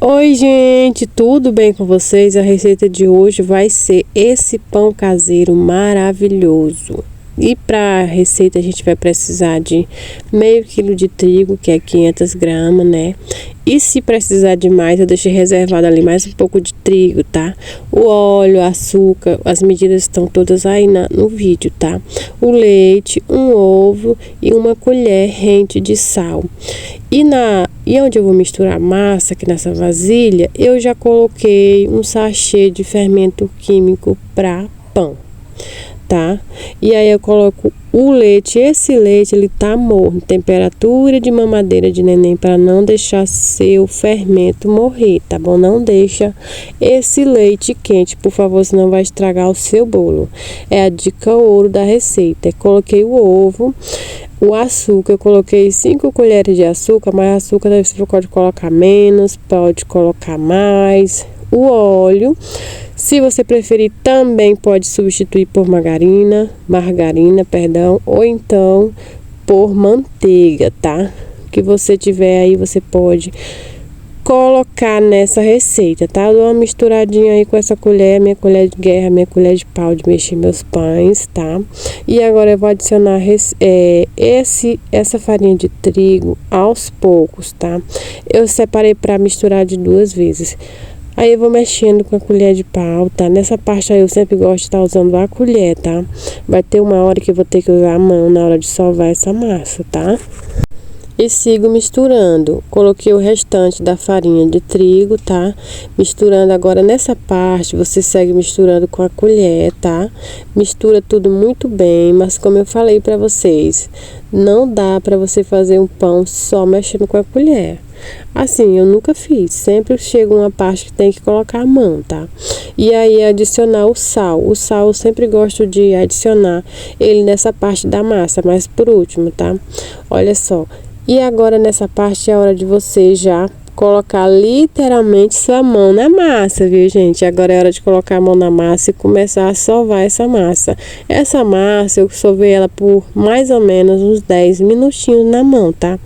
Oi, gente, tudo bem com vocês? A receita de hoje vai ser esse pão caseiro maravilhoso. E para a receita a gente vai precisar de meio quilo de trigo, que é 500 gramas, né? E se precisar de mais, eu deixei reservado ali mais um pouco de trigo, tá? O óleo, açúcar, as medidas estão todas aí no vídeo, tá? O leite, um ovo e uma colher rente de sal. E onde eu vou misturar a massa, aqui nessa vasilha, eu já coloquei um sachê de fermento químico para pão, tá? E aí eu coloco o leite, esse leite ele tá morno, temperatura de mamadeira de neném, para não deixar seu fermento morrer, tá bom? Não deixa esse leite quente, por favor, senão vai estragar o seu bolo. É a dica ouro da receita. Coloquei o ovo, o açúcar, eu coloquei 5 colheres de açúcar, mas açúcar você pode colocar menos, pode colocar mais. O óleo, se você preferir, também pode substituir por margarina, ou então por manteiga, tá? O que você tiver aí, você pode colocar nessa receita, tá? Eu dou uma misturadinha aí com essa colher, minha colher de guerra, minha colher de pau de mexer meus pães, tá? E agora eu vou adicionar essa farinha de trigo aos poucos, tá? Eu separei para misturar de 2 vezes. Aí eu vou mexendo com a colher de pau, tá? Nessa parte aí eu sempre gosto de estar usando a colher, tá? Vai ter uma hora que eu vou ter que usar a mão na hora de sovar essa massa, tá? E sigo misturando. Coloquei o restante da farinha de trigo, tá? Misturando agora nessa parte, você segue misturando com a colher, tá? Mistura tudo muito bem, mas como eu falei pra vocês, não dá pra você fazer um pão só mexendo com a colher. Assim, eu nunca fiz, sempre chega uma parte que tem que colocar a mão, tá? E aí adicionar o sal. O sal eu sempre gosto de adicionar ele nessa parte da massa, mas por último, tá? Olha só. E agora nessa parte é a hora de você já colocar literalmente sua mão na massa, viu, gente? Agora é hora de colocar a mão na massa e começar a sovar essa massa. Essa massa eu sovei ela por mais ou menos uns 10 minutinhos na mão, tá?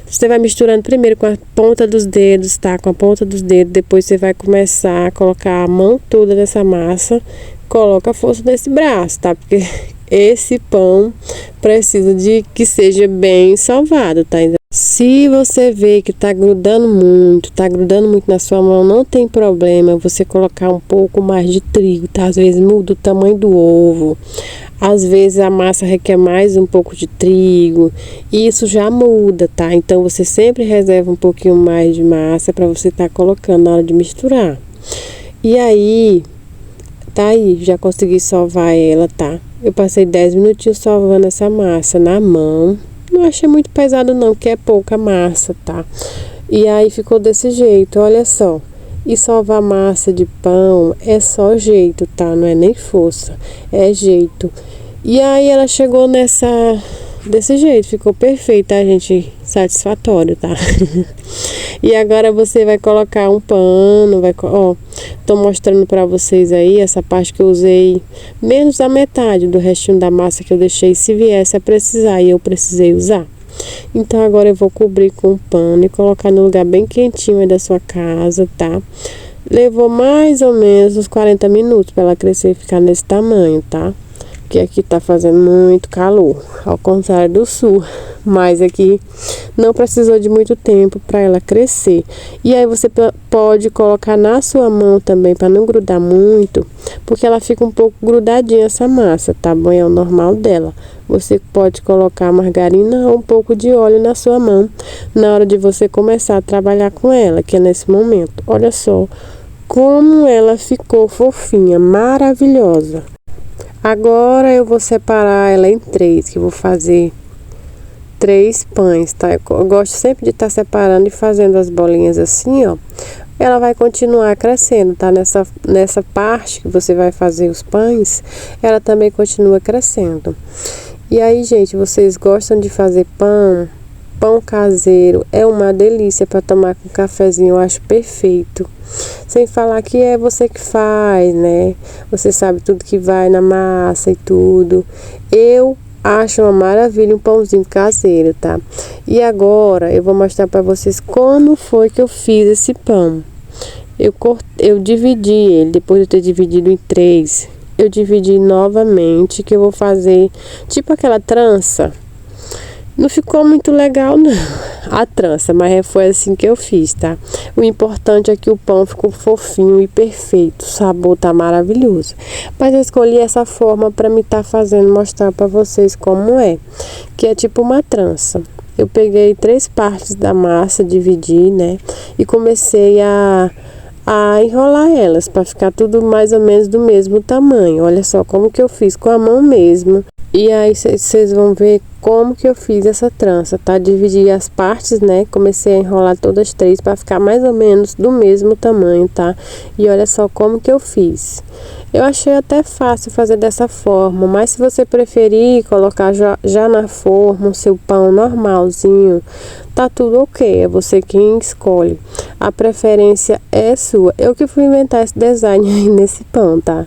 Você vai misturando primeiro com a ponta dos dedos, tá? Com a ponta dos dedos, depois você vai começar a colocar a mão toda nessa massa. Coloca a força desse braço, tá? Porque esse pão precisa de que seja bem sovado, tá? Se você vê que tá grudando muito na sua mão, não tem problema você colocar um pouco mais de trigo, tá? Às vezes muda o tamanho do ovo, às vezes a massa requer mais um pouco de trigo, e isso já muda, tá? Então você sempre reserva um pouquinho mais de massa para você tá colocando na hora de misturar. E aí, tá aí, já consegui sovar ela, tá? Eu passei 10 minutinhos sovando essa massa na mão. Não achei muito pesado não, que é pouca massa, tá? E aí ficou desse jeito, olha só. E sovar massa de pão é só jeito, tá? Não é nem força, é jeito. E aí ela chegou desse jeito, ficou perfeita, tá, gente? Satisfatório, tá? E agora você vai colocar um pano, ó, tô mostrando pra vocês aí essa parte que eu usei menos da metade do restinho da massa que eu deixei, se viesse a precisar, e eu precisei usar. Então agora eu vou cobrir com um pano e colocar no lugar bem quentinho aí da sua casa, tá? Levou mais ou menos uns 40 minutos pra ela crescer e ficar nesse tamanho, tá? Porque aqui tá fazendo muito calor, ao contrário do sul, mas aqui não precisou de muito tempo para ela crescer. E aí você pode colocar na sua mão também para não grudar muito, porque ela fica um pouco grudadinha essa massa, tá bom? É o normal dela. Você pode colocar margarina ou um pouco de óleo na sua mão na hora de você começar a trabalhar com ela, que é nesse momento. Olha só como ela ficou fofinha, maravilhosa. Agora eu vou separar ela em 3, que eu vou fazer 3 pães, tá? Eu gosto sempre de estar separando e fazendo as bolinhas assim, ó. Ela vai continuar crescendo, tá? Nessa parte que você vai fazer os pães, ela também continua crescendo. E aí, gente, vocês gostam de fazer pão? Pão caseiro é uma delícia para tomar com cafezinho, eu acho perfeito. Sem falar que é você que faz, né? Você sabe tudo que vai na massa e tudo. Eu acho uma maravilha um pãozinho caseiro, tá? E agora eu vou mostrar para vocês como foi que eu fiz esse pão. eu dividi ele, depois de ter dividido em 3, eu dividi novamente, que eu vou fazer tipo aquela trança. Não ficou muito legal não, a trança, mas foi assim que eu fiz, tá? O importante é que o pão ficou fofinho e perfeito, o sabor tá maravilhoso. Mas eu escolhi essa forma para me estar fazendo, mostrar para vocês como é, que é tipo uma trança. Eu peguei 3 partes da massa, dividi, né? E comecei a enrolar elas para ficar tudo mais ou menos do mesmo tamanho. Olha só como que eu fiz com a mão mesmo. E aí vocês vão ver como que eu fiz essa trança, tá? Dividi as partes, né? Comecei a enrolar todas as 3 para ficar mais ou menos do mesmo tamanho, tá? E olha só como que eu fiz. Eu achei até fácil fazer dessa forma, mas se você preferir colocar já na forma o seu pão normalzinho, tá tudo ok, é você quem escolhe. A preferência é sua. Eu que fui inventar esse design aí nesse pão, tá?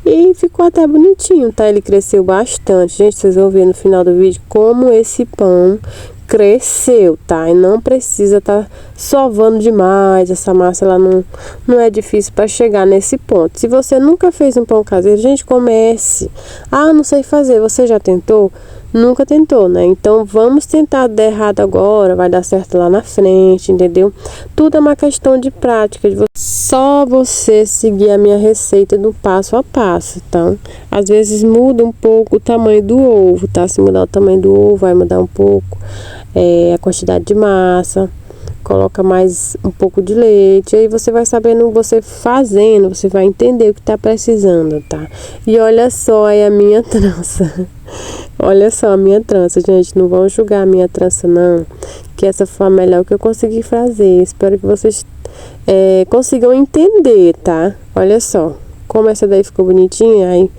E ficou até bonitinho, tá? Ele cresceu bastante. Gente, vocês vão ver no final do vídeo como esse pão cresceu, tá? E não precisa tá sovando demais. Essa massa, ela não é difícil para chegar nesse ponto. Se você nunca fez um pão caseiro, gente, comece. Ah, não sei fazer. Você já tentou? Nunca tentou, né? Então vamos tentar dar errado agora, vai dar certo lá na frente, entendeu? Tudo é uma questão de prática, só você seguir a minha receita do passo a passo, tá? Às vezes muda um pouco o tamanho do ovo, tá? Se mudar o tamanho do ovo, vai mudar um pouco a quantidade de massa. Coloca mais um pouco de leite, aí você vai sabendo, você fazendo, você vai entender o que tá precisando, tá? E olha só aí a minha trança. Olha só a minha trança, gente, não vão julgar a minha trança não, que essa foi a melhor que eu consegui fazer. Espero que vocês consigam entender, tá? Olha só, como essa daí ficou bonitinha, aí,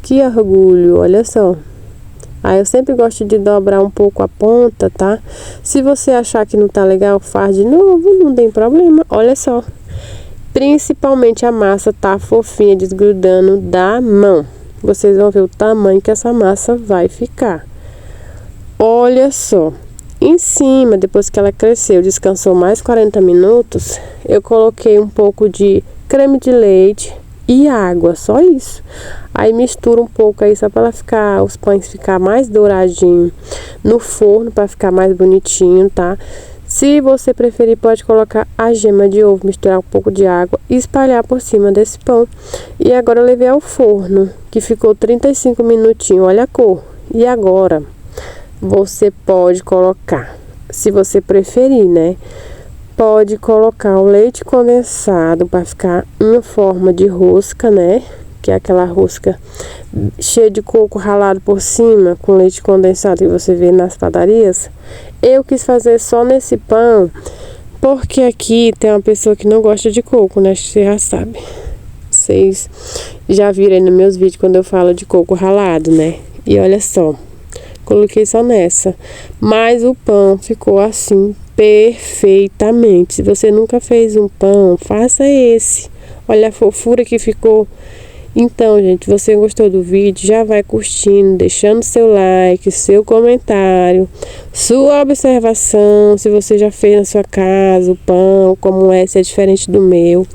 que orgulho, olha só. Aí eu sempre gosto de dobrar um pouco a ponta, tá? Se você achar que não tá legal, faz de novo, não tem problema. Olha só. Principalmente a massa tá fofinha, desgrudando da mão. Vocês vão ver o tamanho que essa massa vai ficar. Olha só. Em cima, depois que ela cresceu, descansou mais 40 minutos, eu coloquei um pouco de creme de leite e água, só isso. Aí mistura um pouco aí só para os pães ficar mais douradinho no forno, para ficar mais bonitinho, tá? Se você preferir, pode colocar a gema de ovo, misturar um pouco de água e espalhar por cima desse pão. E agora eu levei ao forno, que ficou 35 minutinhos, olha a cor. E agora você pode colocar, se você preferir, né? Pode colocar o leite condensado para ficar uma forma de rosca, né? Que é aquela rosca cheia de coco ralado por cima, com leite condensado que você vê nas padarias. Eu quis fazer só nesse pão, porque aqui tem uma pessoa que não gosta de coco, né? Você já sabe. Vocês já viram aí nos meus vídeos quando eu falo de coco ralado, né? E olha só, coloquei só nessa. Mas o pão ficou assim, perfeitamente. Se você nunca fez um pão, faça esse. Olha a fofura que ficou. Então, gente, você gostou do vídeo, já vai curtindo, deixando seu like, seu comentário, sua observação, se você já fez na sua casa o pão, como é, se é diferente do meu.